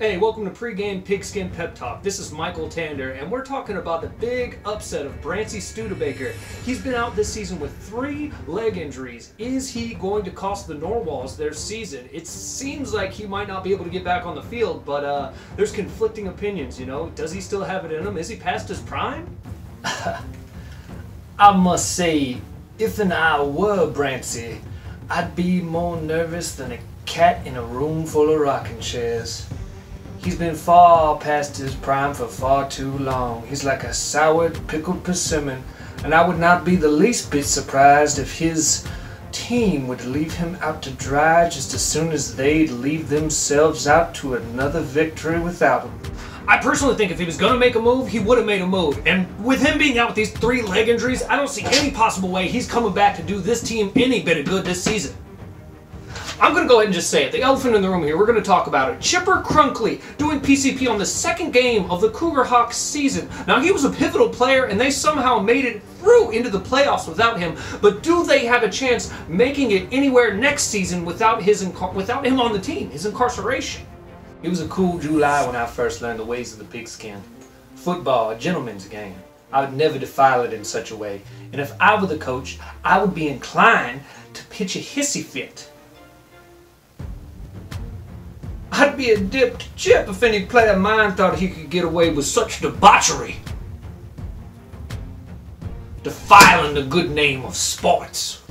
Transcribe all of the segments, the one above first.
Hey, welcome to Pre-Game Pig Skin Pep Talk. This is Michael Tander, and we're talking about the big upset of Brancy Studebaker. He's been out this season with 3 leg injuries. Is he going to cost the Norwalls their season? It seems like he might not be able to get back on the field, but there's conflicting opinions, you know. Does he still have it in him? Is he past his prime? I must say, if I were Brancy, I'd be more nervous than a cat in a room full of rocking chairs. He's been far past his prime for far too long. He's like a soured, pickled persimmon, and I would not be the least bit surprised if his team would leave him out to dry just as soon as they'd leave themselves out to another victory without him. I personally think if he was going to make a move, he would have made a move. And with him being out with these 3 leg injuries, I don't see any possible way he's coming back to do this team any bit of good this season. I'm going to go ahead and just say it. The elephant in the room here, we're going to talk about it. Chipper Crunkley doing PCP on the 2nd game of the Cougar Hawks season. Now, he was a pivotal player, and they somehow made it through into the playoffs without him. But do they have a chance making it anywhere next season without him on the team, his incarceration? It was a cool July when I first learned the ways of the pigskin. Football, a gentleman's game. I would never defile it in such a way. And if I were the coach, I would be inclined to pitch a hissy fit. I'd be a dipped chip if any player of mine thought he could get away with such debauchery. Defiling the good name of sports.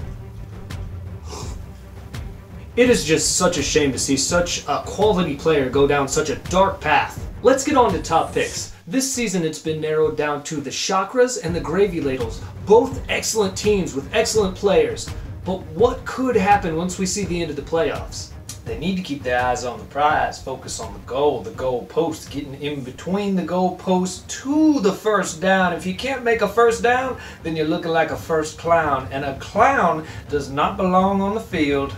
It is just such a shame to see such a quality player go down such a dark path. Let's get on to top picks. This season it's been narrowed down to the Chakras and the Gravy Ladles. Both excellent teams with excellent players. But what could happen once we see the end of the playoffs? They need to keep their eyes on the prize, focus on the goal post, getting in between the goal post to the first down. If you can't make a first down, then you're looking like a first clown, and a clown does not belong on the field.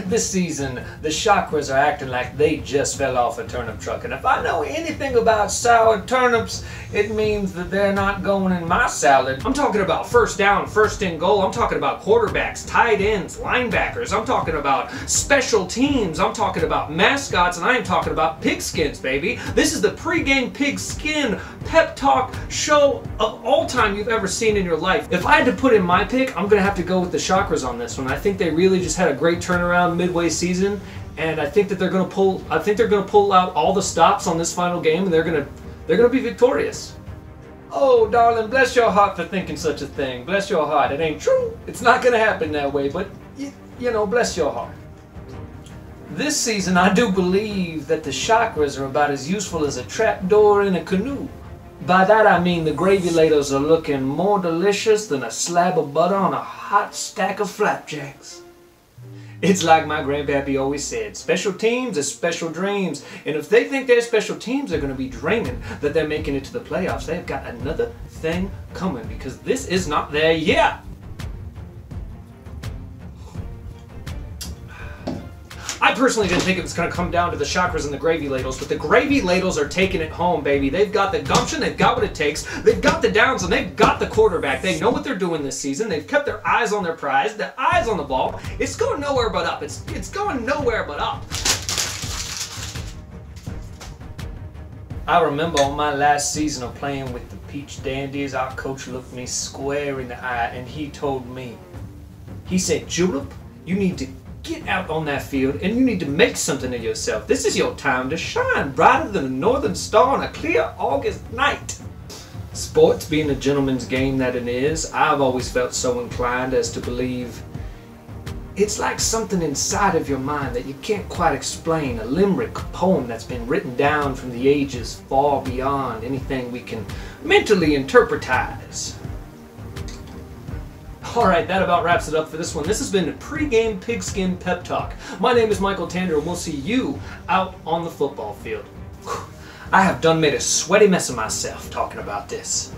This season, the Chakras are acting like they just fell off a turnip truck, and if I know anything about sour turnips, it means that they're not going in my salad. I'm talking about first down, first and goal. I'm talking about quarterbacks, tight ends, linebackers. I'm talking about special teams. I'm talking about mascots, and I am talking about pigskins, baby. This is the Pre-Game Pig Skin Pep Talk show of all time you've ever seen in your life. If I had to put in my pick, I'm going to have to go with the Chakras on this one. I think they really just had a great turnaround midway season, and I think that they're going to pull out all the stops on this final game, and they're going to be victorious. Oh, darling, bless your heart for thinking such a thing. Bless your heart. It ain't true. It's not going to happen that way, but you know, bless your heart. This season, I do believe that the Chakras are about as useful as a trapdoor in a canoe. By that I mean the Gravy Ladles are looking more delicious than a slab of butter on a hot stack of flapjacks. It's like my grandpappy always said, special teams are special dreams. And if they think their special teams are going to be dreaming that they're making it to the playoffs, they've got another thing coming, because this is not there yet. I personally didn't think it was going to come down to the Chakras and the Gravy Ladles, but the Gravy Ladles are taking it home, baby. They've got the gumption, they've got what it takes, they've got the downs, and they've got the quarterback. They know what they're doing this season. They've kept their eyes on their prize, their eyes on the ball. It's going nowhere but up. It's going nowhere but up. I remember on my last season of playing with the Peach Dandies, our coach looked me square in the eye and he told me, he said, "Julep, you need to get out on that field and you need to make something of yourself. This is your time to shine, brighter than a northern star on a clear August night." Sports being a gentleman's game that it is, I've always felt so inclined as to believe it's like something inside of your mind that you can't quite explain, a limerick, a poem that's been written down from the ages far beyond anything we can mentally interpretize. Alright, that about wraps it up for this one. This has been a Pre-Game Pigskin Pep Talk. My name is Michael Tander, and we'll see you out on the football field. I have done made a sweaty mess of myself talking about this.